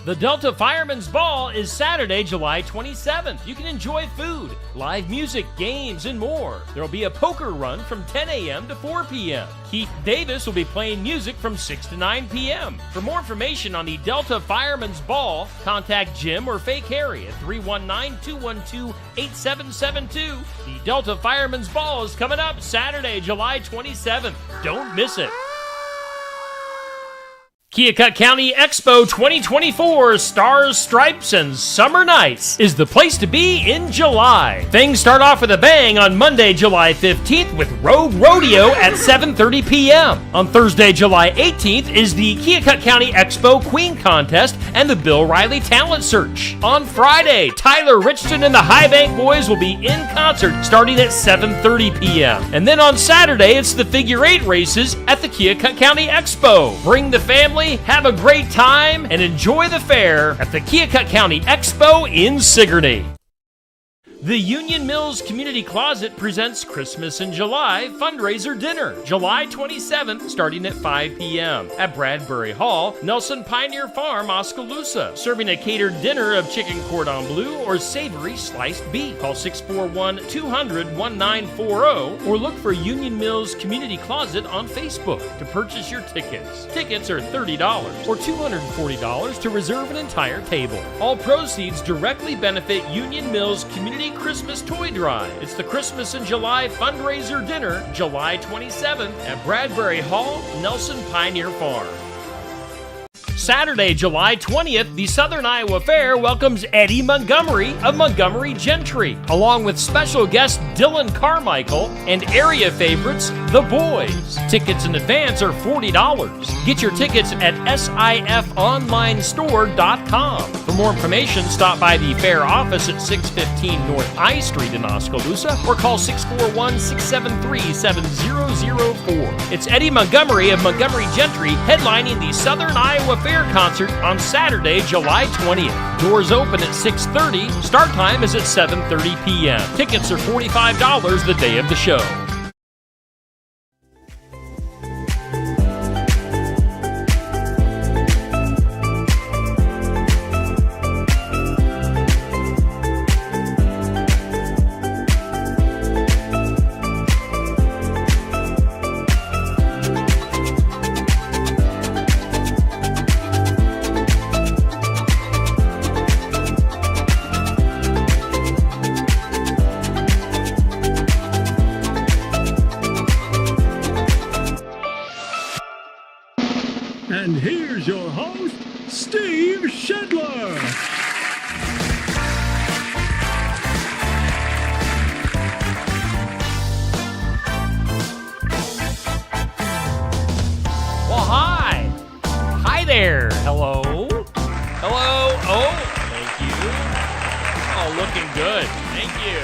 The Delta Fireman's Ball is Saturday, July 27th. You can enjoy food, live music, games, and more. There will be a poker run from 10 a.m. to 4 p.m. Keith Davis will be playing music from 6 to 9 p.m. For more information on the Delta Fireman's Ball, contact Jim or Fake Harry at 319-212-8772. The Delta Fireman's Ball is coming up Saturday, July 27th. Don't miss it. Keokuk County Expo 2024 Stars, Stripes, and Summer Nights is the place to be in July. Things start off with a bang on Monday, July 15th with Rogue Rodeo at 7:30 p.m. On Thursday, July 18th is the Keokuk County Expo Queen Contest and the Bill Riley Talent Search. On Friday, Tyler Richardson and the High Bank Boys will be in concert starting at 7:30 p.m. And then on Saturday, it's the Figure 8 races at the Keokuk County Expo. Bring the family, have a great time, and enjoy the fair at the Keokuk County Expo in Sigourney. The Union Mills Community Closet presents Christmas in July fundraiser dinner, July 27th, starting at 5 p.m. at Bradbury Hall, Nelson Pioneer Farm, Oskaloosa. Serving a catered dinner of chicken cordon bleu or savory sliced beef. Call 641-200-1940 or look for Union Mills Community Closet on Facebook to purchase your tickets. Tickets are $30 or $240 to reserve an entire table. All proceeds directly benefit Union Mills Community Christmas Toy Drive. It's the Christmas in July fundraiser dinner, July 27th at Bradbury Hall, Nelson Pioneer Farm. Saturday, July 20th, the Southern Iowa Fair welcomes Eddie Montgomery of Montgomery Gentry, along with special guest Dylan Carmichael and area favorites, The Boys. Tickets in advance are $40. Get your tickets at sifonlinestore.com. For more information, stop by the fair office at 615 North I Street in Oskaloosa or call 641-673-7004. It's Eddie Montgomery of Montgomery Gentry headlining the Southern Iowa Fair concert on Saturday, July 20th. Doors open at 6:30. Start time is at 7:30 p.m. Tickets are $45 the day of the show. And here's your host, Steve Shedler. Well, hi. Hi there. Hello. Hello. Oh, thank you. Oh, looking good. Thank you.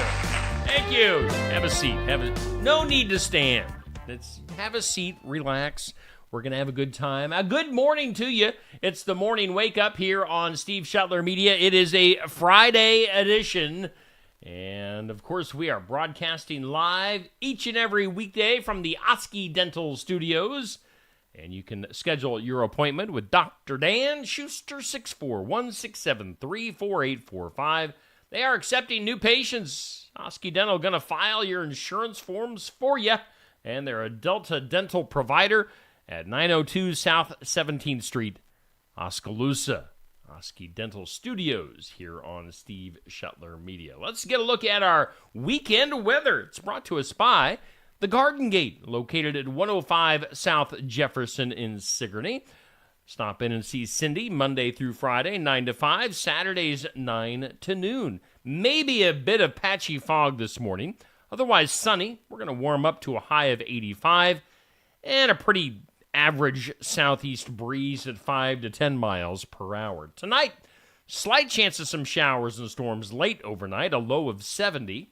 Thank you. Have a seat. No need to stand. Have a seat. Relax. We're going to have a good time. A good morning to you. It's the morning wake up here on Steve Shetler Media. It is a Friday edition. And, of course, we are broadcasting live each and every weekday from the Oski Dental Studios. And you can schedule your appointment with Dr. Dan Schuster, 641-673-4845. They are accepting new patients. Oski Dental going to file your insurance forms for you. And they're a Delta dental provider at 902 South 17th Street, Oskaloosa. Oski Dental Studios here on Steve Shetler Media. Let's get a look at our weekend weather. It's brought to us by the Garden Gate, located at 105 South Jefferson in Sigourney. Stop in and see Cindy Monday through Friday, 9 to 5, Saturdays 9 to noon. Maybe a bit of patchy fog this morning. Otherwise sunny. We're going to warm up to a high of 85 and a pretty average southeast breeze at 5 to 10 miles per hour. Tonight, slight chance of some showers and storms late overnight, a low of 70.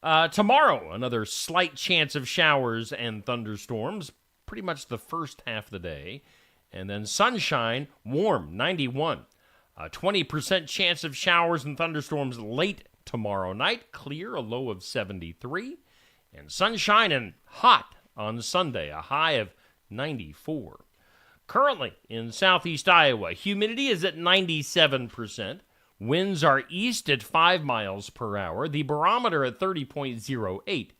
Tomorrow, another slight chance of showers and thunderstorms, pretty much the first half of the day. And then sunshine, warm, 91. A 20% chance of showers and thunderstorms late tomorrow night, clear, a low of 73. And sunshine and hot on Sunday, a high of 94. Currently in southeast Iowa, humidity is at 97%. Winds are east at 5 miles per hour. The barometer at 30.08.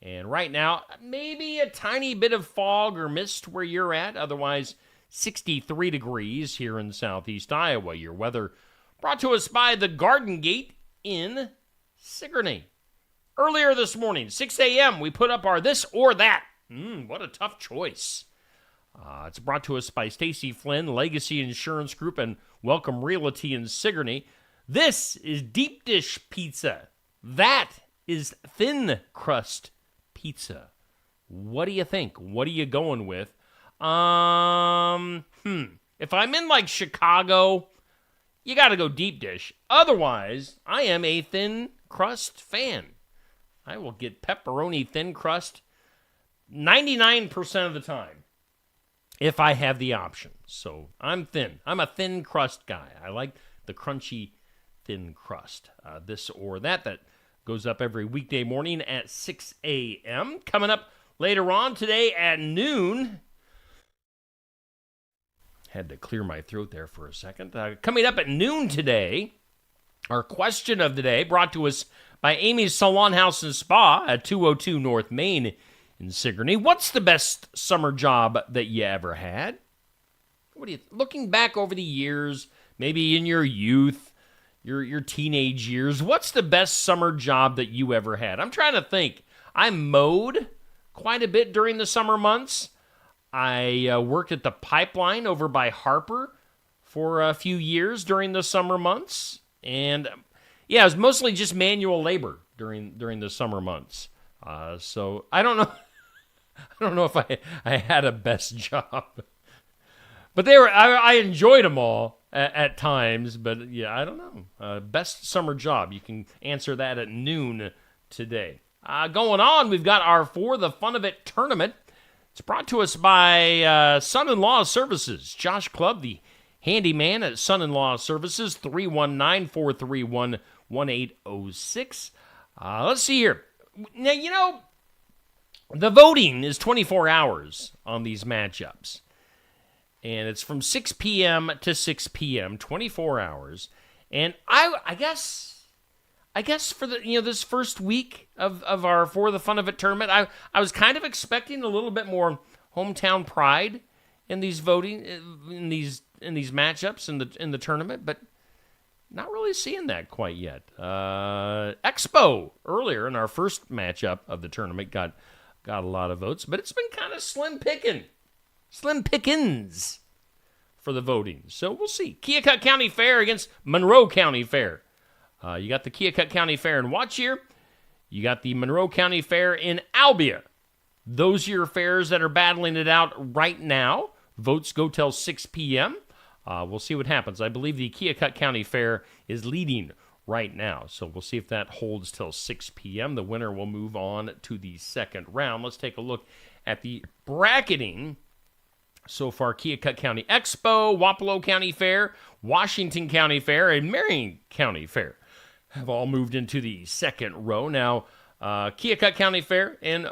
And right now, maybe a tiny bit of fog or mist where you're at. Otherwise, 63 degrees here in southeast Iowa. Your weather brought to us by the Garden Gate in Sigourney. Earlier this morning, 6 a.m., we put up our this or that. What a tough choice. It's brought to us by Stacy Flynn, Legacy Insurance Group, and Welcome Realty in Sigourney. This is deep dish pizza. That is thin crust pizza. What do you think? What are you going with? If I'm in like Chicago, you got to go deep dish. Otherwise, I am a thin crust fan. I will get pepperoni thin crust 99% of the time if I have the option. So I'm thin. I'm a thin crust guy. I like the crunchy thin crust. This or that goes up every weekday morning at 6 a.m. Coming up later on today at noon. Had to clear my throat there for a second. Coming up at noon today, our question of the day brought to us by Amy's Salon House and Spa at 202 North Main in Sigourney. What's the best summer job that you ever had? What are you looking back over the years, maybe in your youth, your teenage years, what's the best summer job that you ever had? I'm trying to think. I mowed quite a bit during the summer months. I worked at the pipeline over by Harper for a few years during the summer months. And yeah, it was mostly just manual labor during the summer months. So I don't know. I don't know if I had a best job. But I enjoyed them all at times, but yeah, I don't know. Best summer job. You can answer that at noon today. Going on, we've got our For the Fun of It tournament. It's brought to us by Son-in-Law Services. Josh Clubb, the handyman at Son-in-Law Services, 319-431-1806. Let's see here. Now, you know, the voting is 24 hours on these matchups. And it's from 6 p.m. to 6 p.m., 24 hours. And I guess for the this first week of our For the Fun of It tournament, I was kind of expecting a little bit more hometown pride in these voting in these matchups in the tournament, but not really seeing that quite yet. Expo earlier in our first matchup of the tournament got a lot of votes, but it's been kind of slim pickings for the voting. So we'll see. Keokuk County Fair against Monroe County Fair. You got the Keokuk County Fair in Watchier. You got the Monroe County Fair in Albia. Those are your fairs that are battling it out right now. Votes go till 6 p.m. We'll see what happens. I believe the Keokuk County Fair is leading right now. So we'll see if that holds till 6 p.m. The winner will move on to the second round. Let's take a look at the bracketing. So far, Keokuk County Expo, Wapello County Fair, Washington County Fair, and Marion County Fair have all moved into the second row. Now, Keokuk County Fair and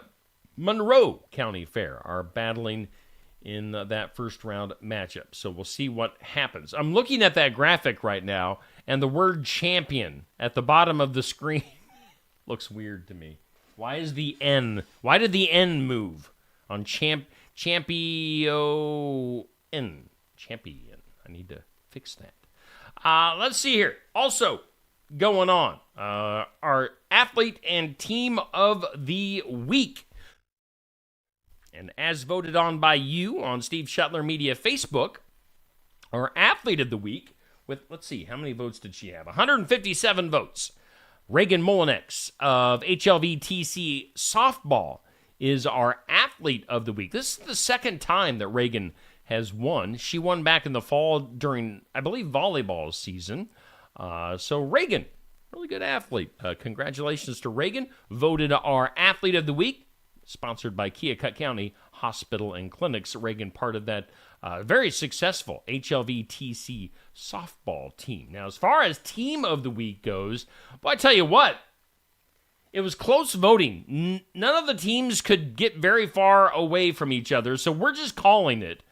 Monroe County Fair are battling in that first round matchup. So we'll see what happens. I'm looking at that graphic right now, and the word champion at the bottom of the screen looks weird to me. Why did the N move on champion? Champion. I need to fix that. Let's see here. Also going on, our athlete and team of the week. And as voted on by you on Steve Shetler Media Facebook, our athlete of the week with, let's see, how many votes did she have? 157 votes. Reagan Molinex of HLVTC Softball is our athlete of the week. This is the second time that Reagan has won. She won back in the fall during, I believe, volleyball season. So Reagan, really good athlete. Congratulations to Reagan. Voted our athlete of the week, sponsored by Keokuk County Hospital and Clinics. Reagan, part of that very successful HLVTC softball team. Now, as far as team of the week goes, well, I tell you what, it was close voting. None of the teams could get very far away from each other, so we're just calling it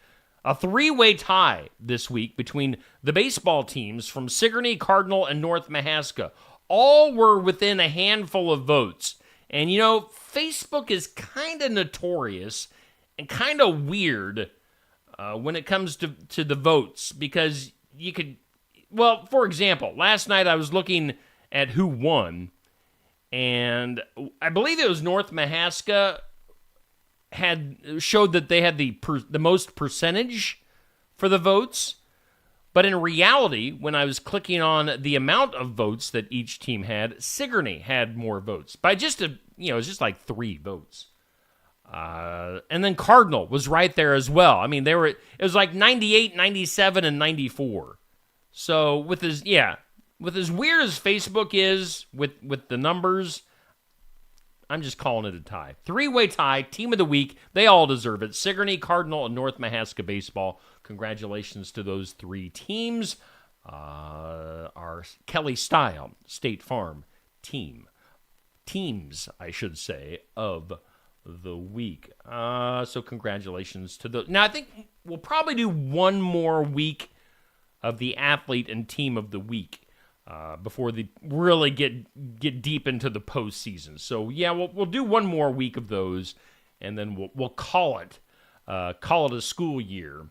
A three-way tie this week between the baseball teams from Sigourney, Cardinal, and North Mahaska. All were within a handful of votes. And, Facebook is kind of notorious and kind of weird when it comes to the votes, because you could, for example, last night I was looking at who won, and I believe it was North Mahaska showed that they had the most percentage for the votes. But in reality, when I was clicking on the amount of votes that each team had, Sigourney had more votes by just it was just like 3 votes. And then Cardinal was right there as well. I mean, it was like 98, 97, and 94. So with as weird as Facebook is with the numbers, I'm just calling it a tie. 3-way tie, team of the week. They all deserve it. Sigourney, Cardinal, and North Mahaska baseball. Congratulations to those 3 teams. Our Kelly Style State Farm teams, I should say, of the week. So congratulations to those. Now, I think we'll probably do one more week of the athlete and team of the week before they really get deep into the postseason. So yeah, we'll do one more week of those, and then we'll call it a school year,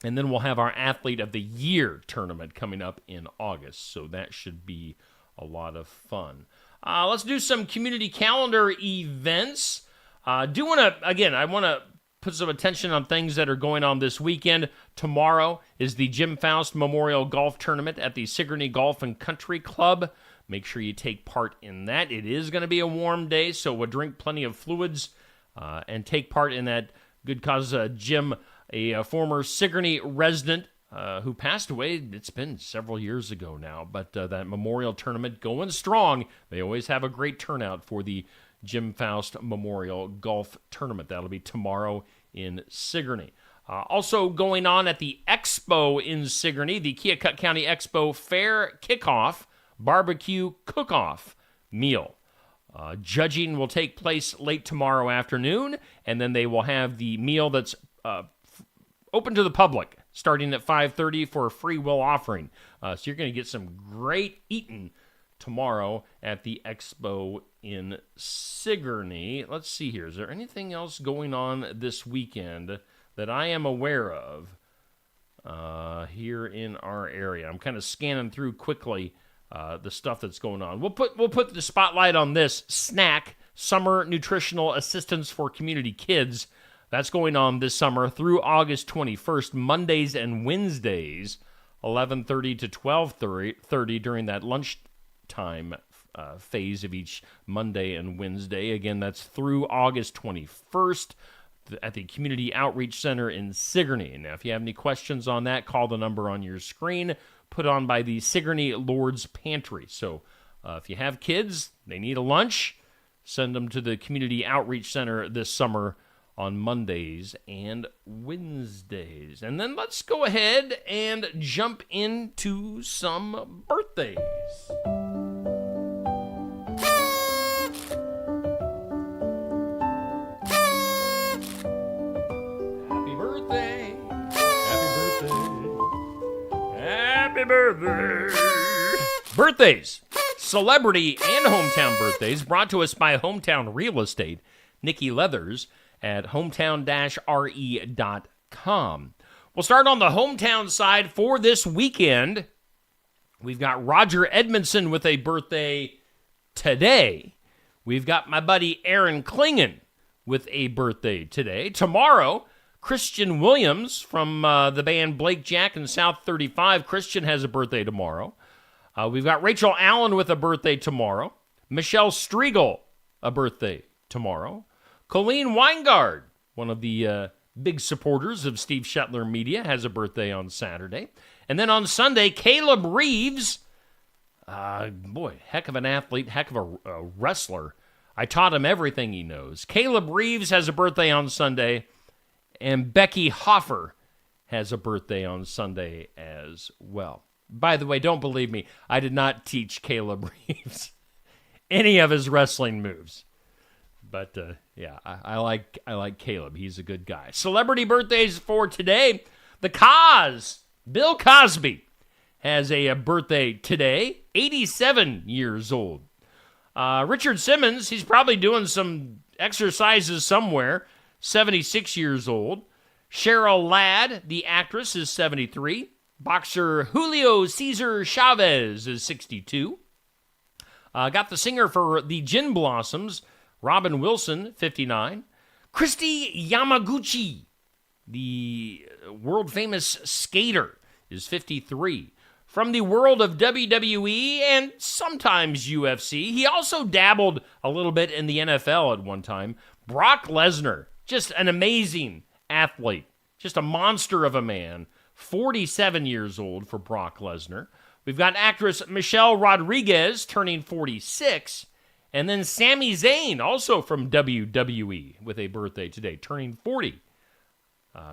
and then we'll have our athlete of the year tournament coming up in August. So that should be a lot of fun. Let's do some community calendar events. I want to put some attention on things that are going on this weekend. Tomorrow is the Jim Faust Memorial Golf Tournament at the Sigourney Golf and Country Club. Make sure you take part in that. It is going to be a warm day, so we'll drink plenty of fluids and take part in that good cause. Jim, a former Sigourney resident who passed away, it's been several years ago now, but that memorial tournament going strong. They always have a great turnout for the Jim Faust Memorial Golf Tournament. That'll be tomorrow in Sigourney. Also going on at the Expo in Sigourney, the Keokuk County Expo Fair Kickoff Barbecue Cook-Off Meal. Judging will take place late tomorrow afternoon, and then they will have the meal that's open to the public starting at 5:30 for a free will offering. So you're going to get some great eating tomorrow at the Expo in Sigourney. Let's see here. Is there anything else going on this weekend that I am aware of here in our area? I'm kind of scanning through quickly the stuff that's going on. We'll put the spotlight on this SNAC, Summer Nutritional Assistance for Community Kids. That's going on this summer through August 21st, Mondays and Wednesdays, 11:30 to 12:30 during that lunchtime phase of each Monday and Wednesday. Again, that's through August 21st at the Community Outreach Center in Sigourney. Now, if you have any questions on that, call the number on your screen, put on by the Sigourney Lord's Pantry. So if you have kids, they need a lunch, send them to the Community Outreach Center this summer on Mondays and Wednesdays. And then let's go ahead and jump into some birthdays. Happy birthday. Happy birthday. Happy birthday. Birthdays. Celebrity and hometown birthdays brought to us by Hometown Real Estate. Nikki Leathers at hometown-re.com. We'll start on the hometown side for this weekend. We've got Roger Edmondson with a birthday today. We've got my buddy Aaron Klingen with a birthday today. Tomorrow, Christian Williams from the band Blake Jack and South 35. Christian has a birthday tomorrow. We've got Rachel Allen with a birthday tomorrow. Michelle Striegel, a birthday tomorrow. Colleen Weingard, one of the big supporters of Steve Shetler Media, has a birthday on Saturday. And then on Sunday, Caleb Reeves, heck of an athlete, heck of a wrestler. I taught him everything he knows. Caleb Reeves has a birthday on Sunday, and Becky Hoffer has a birthday on Sunday as well. By the way, don't believe me, I did not teach Caleb Reeves any of his wrestling moves. But yeah, I like Caleb. He's a good guy. Celebrity birthdays for today. The Cos, Bill Cosby, has a birthday today. 87 years old. Richard Simmons, he's probably doing some exercises somewhere. 76 years old. Cheryl Ladd, the actress, is 73. Boxer Julio Cesar Chavez is 62. Got the singer for the Gin Blossoms, Robin Wilson, 59. Christy Yamaguchi, the world-famous skater, is 53. From the world of WWE and sometimes UFC, he also dabbled a little bit in the NFL at one time. Brock Lesnar, just an amazing athlete, just a monster of a man. 47 years old for Brock Lesnar. We've got actress Michelle Rodriguez turning 46. And then Sami Zayn, also from WWE, with a birthday today, turning 40.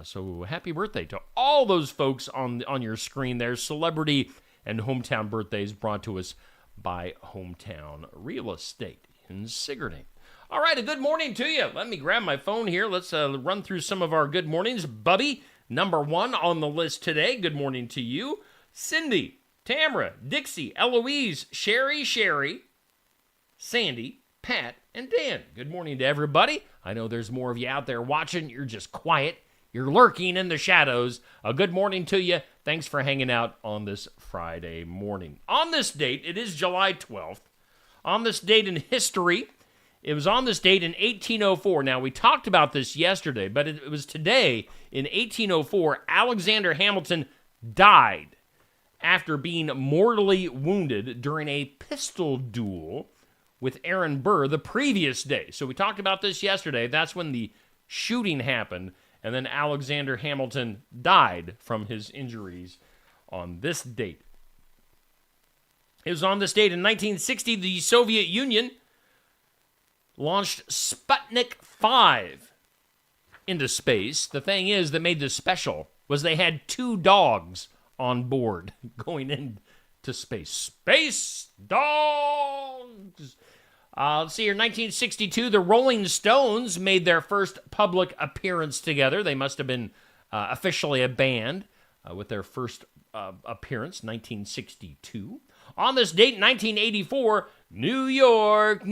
So happy birthday to all those folks on your screen there. Celebrity and hometown birthdays brought to us by Hometown Real Estate in Sigourney. All right, a good morning to you. Let me grab my phone here. Let's run through some of our good mornings. Bubby, number 1 on the list today. Good morning to you. Cindy, Tamara, Dixie, Eloise, Sherry, Sandy, Pat, and Dan. Good morning to everybody. I know there's more of you out there watching. You're just quiet. You're lurking in the shadows. A good morning to you. Thanks for hanging out on this Friday morning. On this date, it is July 12th. On this date in history, it was on this date in 1804. Now, we talked about this yesterday, but it was today in 1804, Alexander Hamilton died after being mortally wounded during a pistol duel with Aaron Burr the previous day. So we talked about this yesterday. That's when the shooting happened, and then Alexander Hamilton died from his injuries on this date. It was on this date in 1960, the Soviet Union launched Sputnik 5 into space. The thing is that made this special was they had 2 dogs on board going into space. Space dogs! Let's see here, 1962, the Rolling Stones made their first public appearance together. They must have been officially a band with their first appearance, 1962. On this date, 1984, New York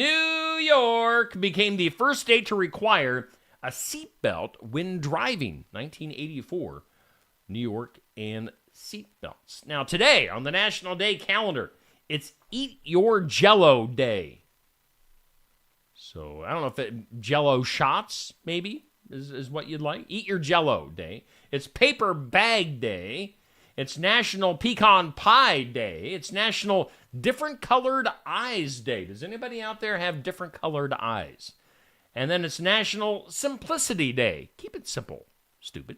became the first state to require a seatbelt when driving. 1984, New York and seatbelts. Now today, on the National Day calendar, it's Eat Your Jell-O Day. So I don't know if Jell-O shots, maybe, is what you'd like. Eat Your Jell-O Day. It's Paper Bag Day. It's National Pecan Pie Day. It's National Different Colored Eyes Day. Does anybody out there have different colored eyes? And then it's National Simplicity Day. Keep it simple, stupid.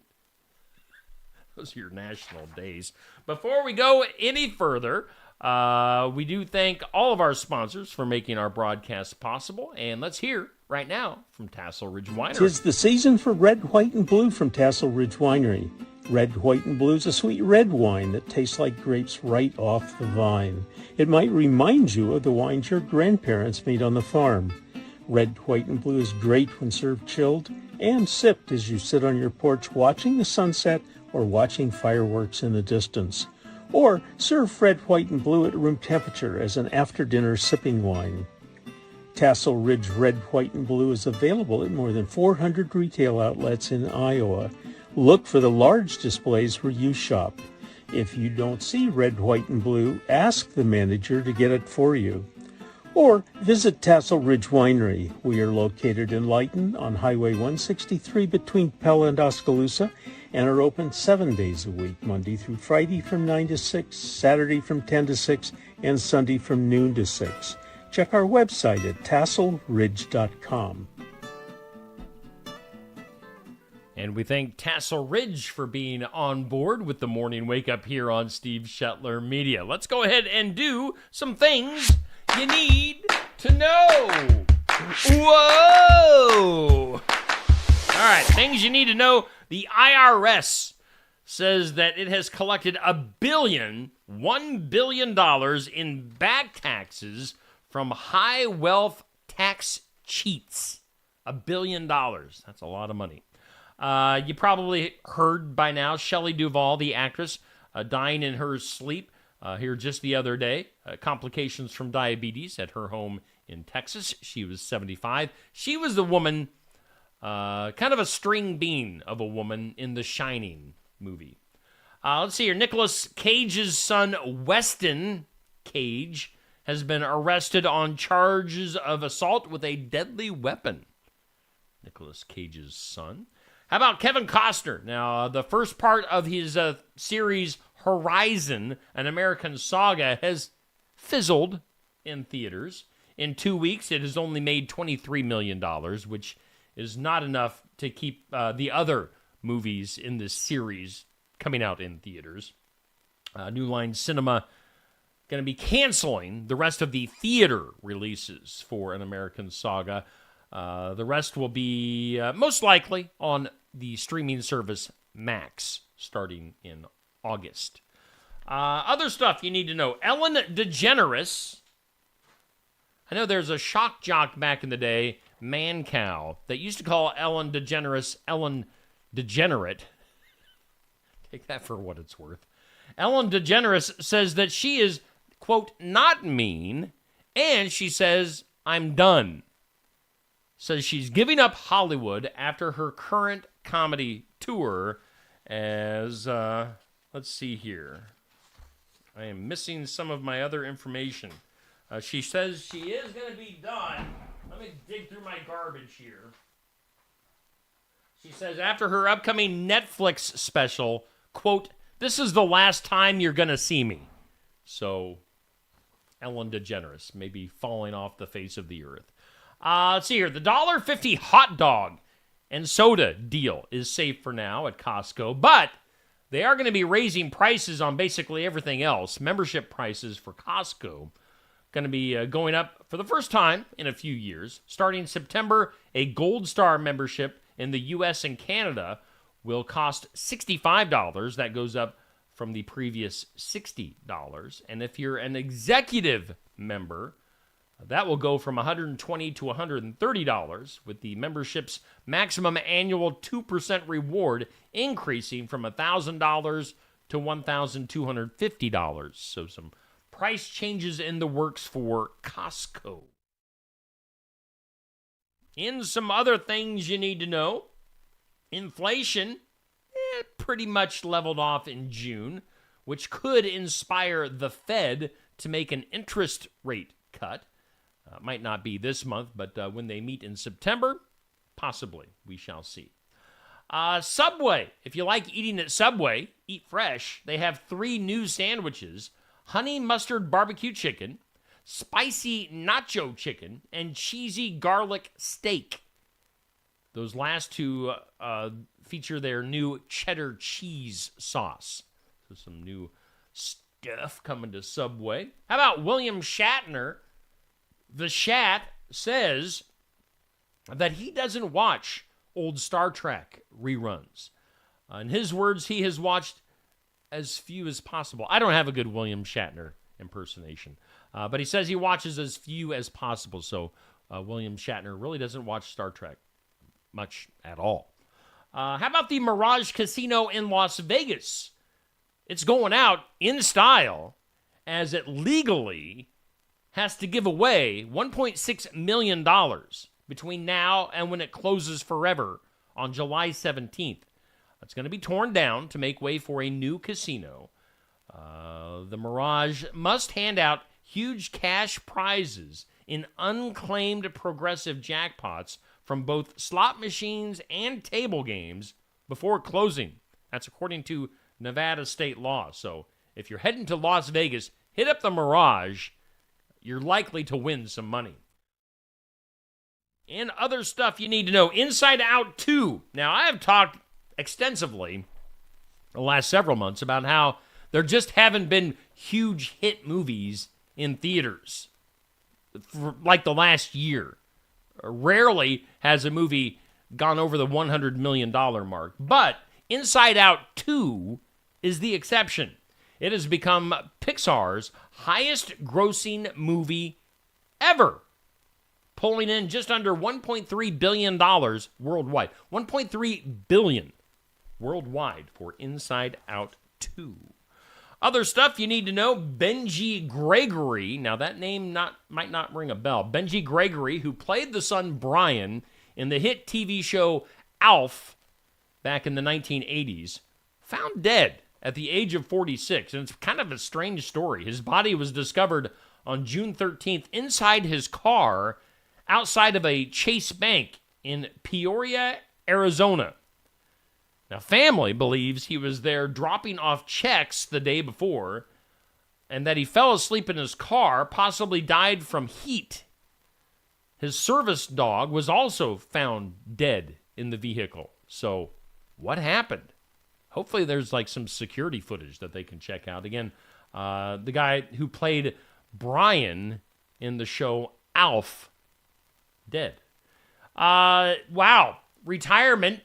Those are your national days. Before we go any further, we do thank all of our sponsors for making our broadcast possible. And let's hear right now from Tassel Ridge Winery. 'Tis the season for Red, White, and Blue from Tassel Ridge Winery. Red, White, and Blue is a sweet red wine that tastes like grapes right off the vine. It might remind you of the wines your grandparents made on the farm. Red, White, and Blue is great when served chilled and sipped as you sit on your porch watching the sunset or watching fireworks in the distance. Or serve Red, White, and Blue at room temperature as an after-dinner sipping wine. Tassel Ridge Red, White, and Blue is available at more than 400 retail outlets in Iowa. Look for the large displays where you shop. If you don't see Red, White, and Blue, ask the manager to get it for you. Or visit Tassel Ridge Winery. We are located in Lighton on Highway 163 between Pella and Oskaloosa and are open 7 days a week, Monday through Friday from 9 to 6, Saturday from 10 to 6, and Sunday from noon to 6. Check our website at tasselridge.com. And we thank Tassel Ridge for being on board with the morning wake up here on Steve Shetler Media. Let's go ahead and do some things you need to know. Whoa! All right, things you need to know. The IRS says that it has collected $1 billion in back taxes from high wealth tax cheats. $1 billion. That's a lot of money. You probably heard by now Shelley Duvall, the actress, dying in her sleep here just the other day. Complications from diabetes at her home in Texas. She was 75. She was the woman, kind of a string bean of a woman in The Shining movie. Let's see here. Nicolas Cage's son, Weston Cage, has been arrested on charges of assault with a deadly weapon. Nicolas Cage's son. How about Kevin Costner? Now, the first part of his series Horizon, an American Saga, has fizzled in theaters. In 2 weeks, it has only made $23 million, which is not enough to keep the other movies in this series coming out in theaters. New Line Cinema going to be canceling the rest of the theater releases for An American Saga. The rest will be most likely on the streaming service Max starting in August. Other stuff you need to know. Ellen DeGeneres. I know there's a shock jock back in the day, Mancow, that used to call Ellen DeGeneres Ellen Degenerate. Take that for what it's worth. Ellen DeGeneres says that she is, quote, not mean, and she says, I'm done. Says she's giving up Hollywood after her current comedy tour as, let's see here. I am missing some of my other information. She says she is going to be done. Let me dig through my garbage here. She says after her upcoming Netflix special, quote, this is the last time you're going to see me. So, Ellen DeGeneres may be falling off the face of the earth. Let's see here. The $1.50 hot dog and soda deal is safe for now at Costco, but they are going to be raising prices on basically everything else. Membership prices for Costco going to be going up for the first time in a few years. Starting September, a Gold Star membership in the U.S. and Canada will cost $65. That goes up from the previous $60. And if you're an executive member, that will go from $120 to $130, with the membership's maximum annual 2% reward increasing from $1,000 to $1,250. So some price changes in the works for Costco. In some other things you need to know, inflation pretty much leveled off in June, which could inspire the Fed to make an interest rate cut. Might not be this month, but when they meet in September, possibly. We shall see. Subway. If you like eating at Subway, eat fresh. They have 3 new sandwiches: honey mustard barbecue chicken, spicy nacho chicken, and cheesy garlic steak. Those last 2 feature their new cheddar cheese sauce. So some new stuff coming to Subway. How about William Shatner? The Shat says that he doesn't watch old Star Trek reruns. In his words, he has watched as few as possible. I don't have a good William Shatner impersonation, but he says he watches as few as possible. So William Shatner really doesn't watch Star Trek much at all. How about the Mirage Casino in Las Vegas? It's going out in style as it legally has to give away $1.6 million between now and when it closes forever on July 17th. It's going to be torn down to make way for a new casino. The Mirage must hand out huge cash prizes in unclaimed progressive jackpots from both slot machines and table games before closing. That's according to Nevada state law. So if you're heading to Las Vegas, hit up the Mirage. You're likely to win some money. And other stuff you need to know. Inside Out 2. Now, I have talked extensively the last several months about how there just haven't been huge hit movies in theaters for like the last year. Rarely has a movie gone over the $100 million mark. But Inside Out 2 is the exception. It has become Pixar's highest grossing movie ever. pulling in just under $1.3 billion worldwide. $1.3 billion worldwide for Inside Out 2. Other stuff you need to know, Benji Gregory. Now, that name might not ring a bell. Benji Gregory, who played the son Brian in the hit TV show Alf back in the 1980s, found dead at the age of 46. And it's kind of a strange story. His body was discovered on June 13th inside his car outside of a Chase Bank in Peoria, Arizona. Now, family believes he was there dropping off checks the day before and that he fell asleep in his car, possibly died from heat. His service dog was also found dead in the vehicle. So, what happened? Hopefully there's like some security footage that they can check out. Again, the guy who played Brian in the show Alf, dead. Wow. Retirement.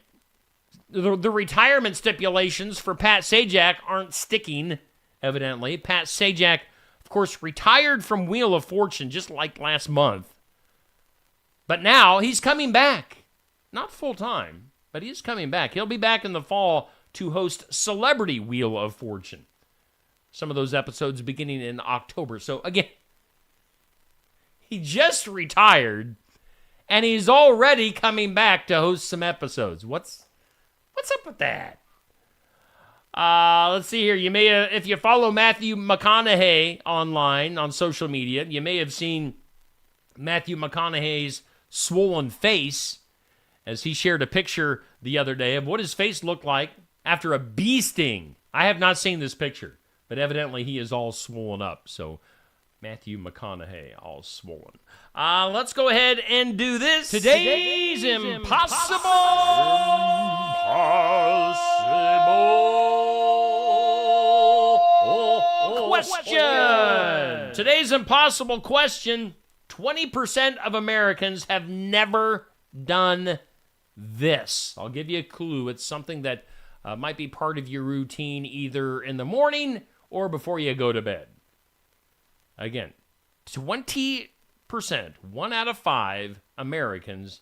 The retirement stipulations for Pat Sajak aren't sticking, evidently. Pat Sajak, of course, retired from Wheel of Fortune just like last month. But now he's coming back. Not full-time, but he's coming back. He'll be back in the fall to host Celebrity Wheel of Fortune. Some of those episodes beginning in October. So, again, he just retired, and he's already coming back to host some episodes. What's up with that? Let's see here. You may have, if you follow Matthew McConaughey online on social media, you may have seen Matthew McConaughey's swollen face as he shared a picture the other day of what his face looked like after a bee sting. I have not seen this picture, but evidently he is all swollen up. So Matthew McConaughey, all swollen. Let's go ahead and do this. Today's Impossible Question. Today's impossible question. 20% of Americans have never done this. I'll give you a clue. It's something that might be part of your routine either in the morning or before you go to bed. Again, 20%, 1 out of 5 Americans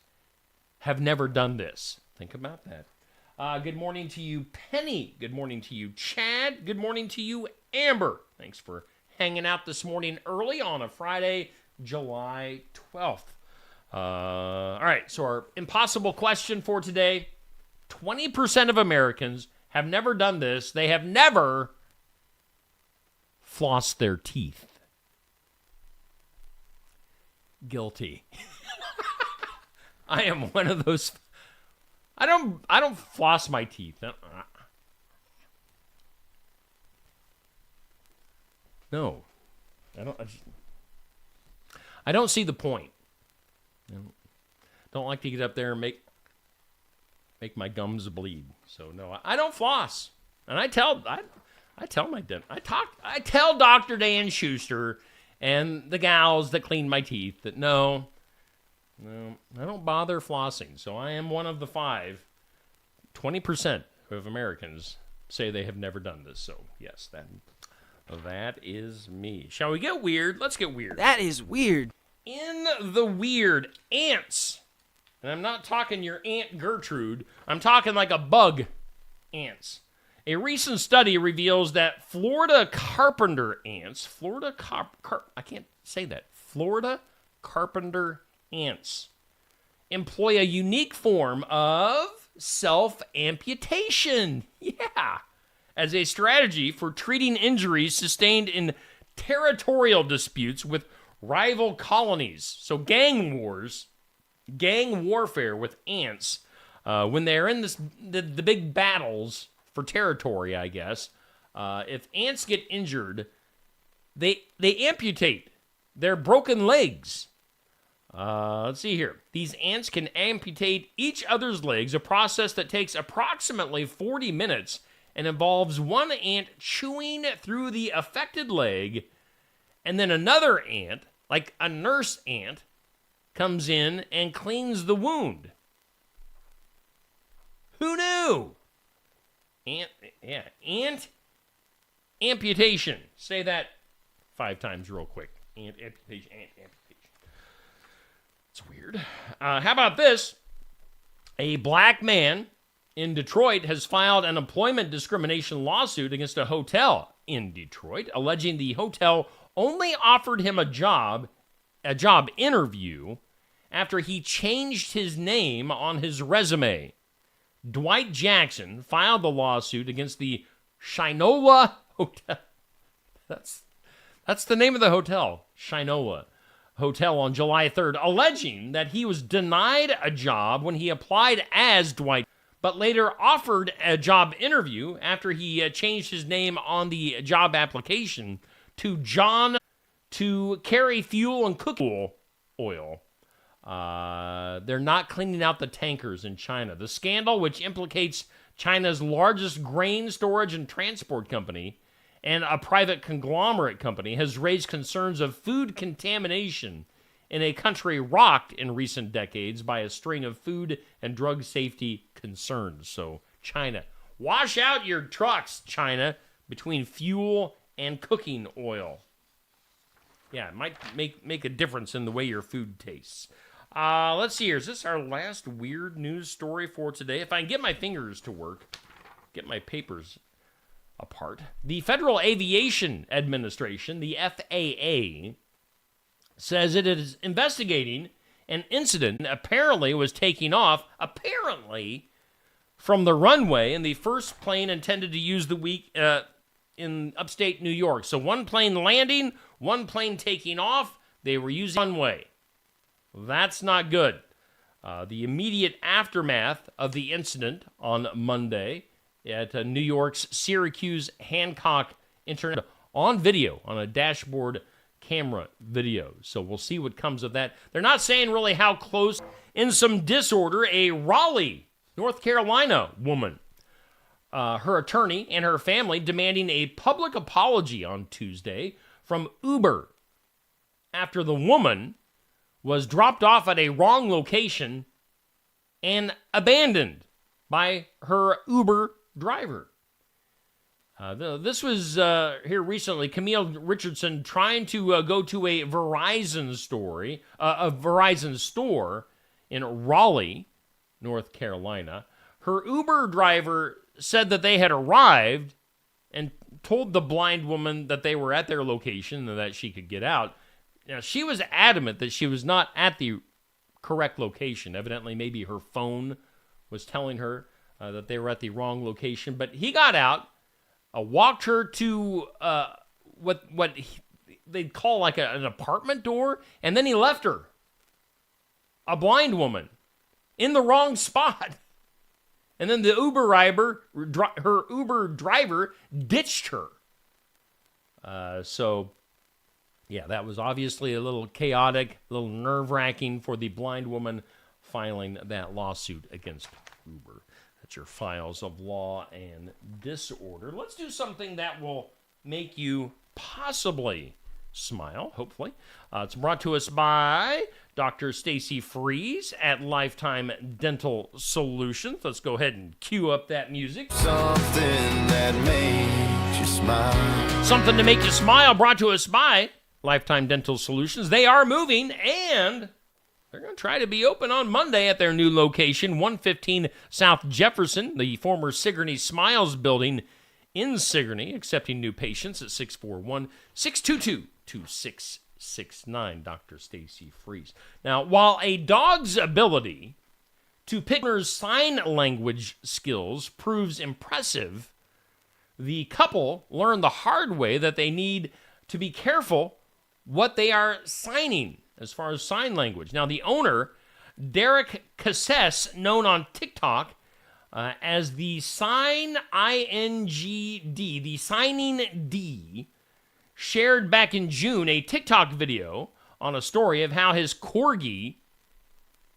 have never done this. Think about that. Good morning to you, Penny. Good morning to you, Chad. Good morning to you, Amber. Thanks for hanging out this morning early on a Friday, July 12th. All right, so our impossible question for today. 20% of Americans have never done this. They have never flossed their teeth. Guilty. I am one of those. I don't floss my teeth. No. I don't see the point. Don't like to get up there and make my gums bleed. So no, I don't floss. And I tell my dentist. I tell Dr. Dan Schuster and the gals that clean my teeth that no, I don't bother flossing. So I am one of the 5. 20% of Americans say they have never done this. So yes, that is me. Shall we get weird? Let's get weird. That is weird. In the weird, ants. And I'm not talking your Aunt Gertrude. I'm talking like a bug ants. A recent study reveals that Florida carpenter ants, Florida carpenter ants employ a unique form of self-amputation. Yeah. As a strategy for treating injuries sustained in territorial disputes with rival colonies. So gang warfare with ants, when they're in the big battles for territory, I guess, if ants get injured, they amputate their broken legs. Let's see here. These ants can amputate each other's legs, a process that takes approximately 40 minutes and involves one ant chewing through the affected leg, and then another ant, like a nurse ant, comes in and cleans the wound. Who knew? Ant amputation. Say that 5 times real quick. Ant amputation. That's weird. How about this? A black man in Detroit has filed an employment discrimination lawsuit against a hotel in Detroit, alleging the hotel only offered him a job interview after he changed his name on his resume. Dwight Jackson filed the lawsuit against the Shinola Hotel. That's the name of the hotel, Shinola Hotel, on July 3rd, alleging that he was denied a job when he applied as Dwight, but later offered a job interview after he changed his name on the job application to John to carry fuel and cooking oil. They're not cleaning out the tankers in China. The scandal, which implicates China's largest grain storage and transport company and a private conglomerate company, has raised concerns of food contamination in a country rocked in recent decades by a string of food and drug safety concerns. So, China, wash out your trucks, China, between fuel and cooking oil. Yeah, it might make a difference in the way your food tastes. Let's see here. Is this our last weird news story for today? If I can get my fingers to work, get my papers apart. The Federal Aviation Administration, the FAA, says it is investigating an incident apparently was taking off, from the runway in the first plane intended to use the week in upstate New York. So one plane landing, one plane taking off. They were using the runway. That's not good. The immediate aftermath of the incident on Monday at New York's Syracuse Hancock International on video, on a dashboard camera video. So we'll see what comes of that. They're not saying really how close. In some disorder, a Raleigh, North Carolina woman, her attorney and her family demanding a public apology on Tuesday from Uber after the woman was dropped off at a wrong location and abandoned by her Uber driver. This was here recently. Camille Richardson trying to go to a Verizon store in Raleigh, North Carolina. Her Uber driver said that they had arrived and told the blind woman that they were at their location and that she could get out. Now, she was adamant that she was not at the correct location. Evidently, maybe her phone was telling her that they were at the wrong location. But he got out, walked her to what they'd call like an apartment door, and then he left her, a blind woman, in the wrong spot. And then the her Uber driver ditched her. Yeah, that was obviously a little chaotic, a little nerve-wracking for the blind woman filing that lawsuit against Uber. That's your files of law and disorder. Let's do something that will make you possibly smile, hopefully. It's brought to us by Dr. Stacy Freeze at Lifetime Dental Solutions. Let's go ahead and cue up that music. Something that makes you smile. Something to make you smile, brought to us by Lifetime Dental Solutions. They are moving, and they're going to try to be open on Monday at their new location, 115 South Jefferson, the former Sigourney Smiles building in Sigourney, accepting new patients at 641-622-2669. Dr. Stacy Freeze. Now, while a dog's ability to pick sign language skills proves impressive, the couple learned the hard way that they need to be careful what they are signing as far as sign language. Now, the owner, Derek Casses, known on TikTok as the Signing D, shared back in June a TikTok video on a story of how his corgi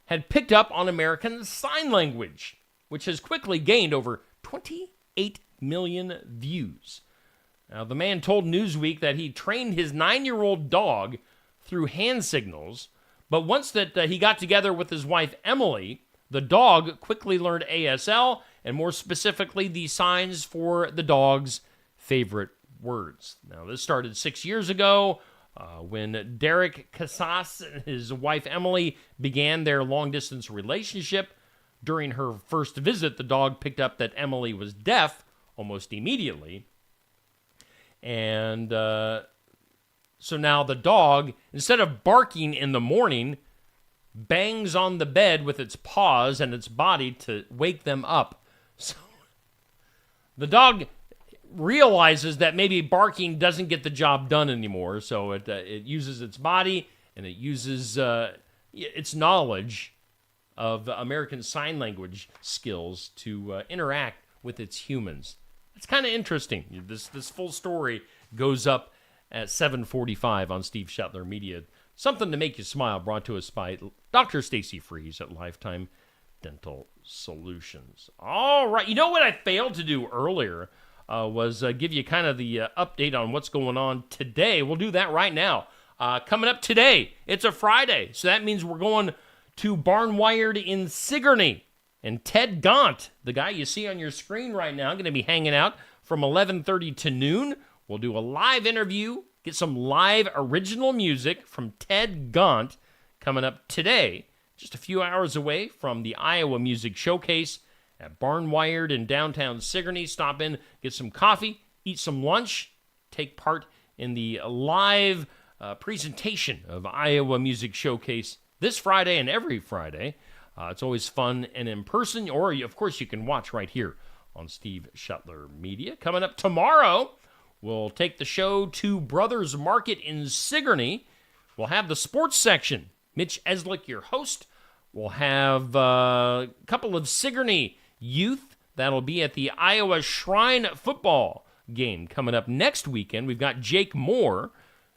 had picked up on American Sign Language, which has quickly gained over 28 million views. Now, the man told Newsweek that he trained his 9-year-old dog through hand signals, but once that he got together with his wife, Emily, the dog quickly learned ASL, and more specifically, the signs for the dog's favorite words. Now, this started 6 years ago When Derek Casas and his wife Emily began their long-distance relationship, during her first visit, the dog picked up that Emily was deaf almost immediately. And so now the dog, instead of barking in the morning, bangs on the bed with its paws and its body to wake them up. So the dog realizes that maybe barking doesn't get the job done anymore, so it uses its body and it uses its knowledge of American Sign Language skills to interact with its humans. It's kind of interesting. This full story goes up at 7:45 on Steve Shetler Media. Something to make you smile, brought to us by Dr. Stacy Freeze at Lifetime Dental Solutions. All right, you know what I failed to do earlier was give you kind of the update on what's going on today. We'll do that right now. Coming up today, it's a Friday, so that means we're going to Barnwired in Sigourney. And Ted Gaunt, the guy you see on your screen right now, going to be hanging out from 11:30 to noon. We'll do a live interview, get some live original music from Ted Gaunt coming up today, just a few hours away from the Iowa Music Showcase at Barnwired in downtown Sigourney. Stop in, get some coffee, eat some lunch, take part in the live presentation of Iowa Music Showcase this Friday and every Friday. It's always fun and in person, or of course you can watch right here on Steve Shetler Media. Coming up tomorrow, we'll take the show to Brothers Market in Sigourney. We'll have the sports section. Mitch Eslick, your host. We'll have a couple of Sigourney youth. That'll be at the Iowa Shrine football game coming up next weekend. We've got Jake Moore,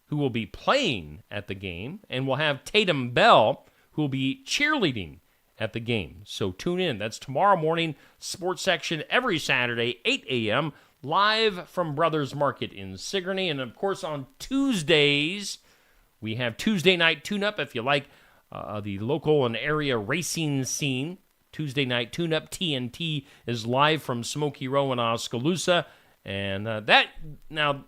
who will be playing at the game, and we'll have Tatum Bell, who will be cheerleading at the game. So tune in. That's tomorrow morning, sports section every Saturday, 8 a.m., live from Brothers Market in Sigourney. And, of course, on Tuesdays, we have Tuesday Night Tune-Up. If you like the local and area racing scene, Tuesday Night Tune-Up, TNT is live from Smoky Row in Oskaloosa. And now,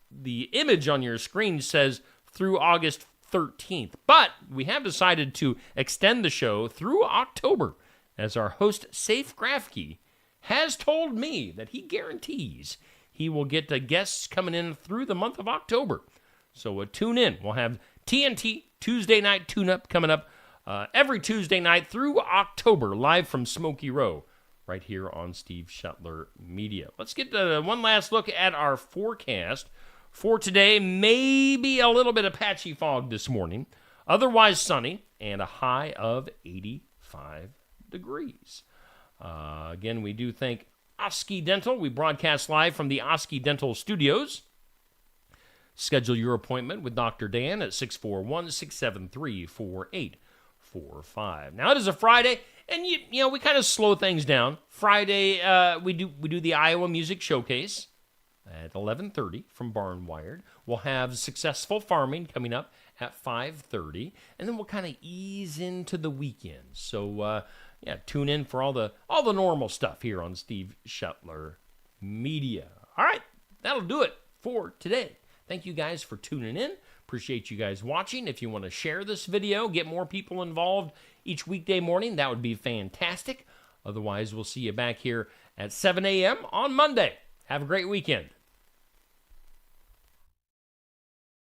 the image on your screen says through August 13th, but we have decided to extend the show through October, as our host, Safe Grafke, has told me that he guarantees he will get guests coming in through the month of October. So tune in. We'll have TNT Tuesday Night Tune-Up coming up every Tuesday night through October, live from Smoky Row, right here on Steve Shetler Media. Let's get one last look at our forecast for today. Maybe a little bit of patchy fog this morning, otherwise sunny, and a high of 85 degrees. Again, we do thank Oski Dental. We broadcast live from the Oski Dental Studios. Schedule your appointment with Dr. Dan at 641-673-4845. Now, it is a Friday, and you know we kind of slow things down. Friday, we do the Iowa Music Showcase at 11:30 from Barnwired. We'll have Successful Farming coming up at 5:30, and then we'll kind of ease into the weekend. So, tune in for all the normal stuff here on Steve Shetler Media. All right, that'll do it for today. Thank you guys for tuning in. Appreciate you guys watching. If you want to share this video, get more people involved each weekday morning, that would be fantastic. Otherwise, we'll see you back here at 7 a.m. on Monday. Have a great weekend.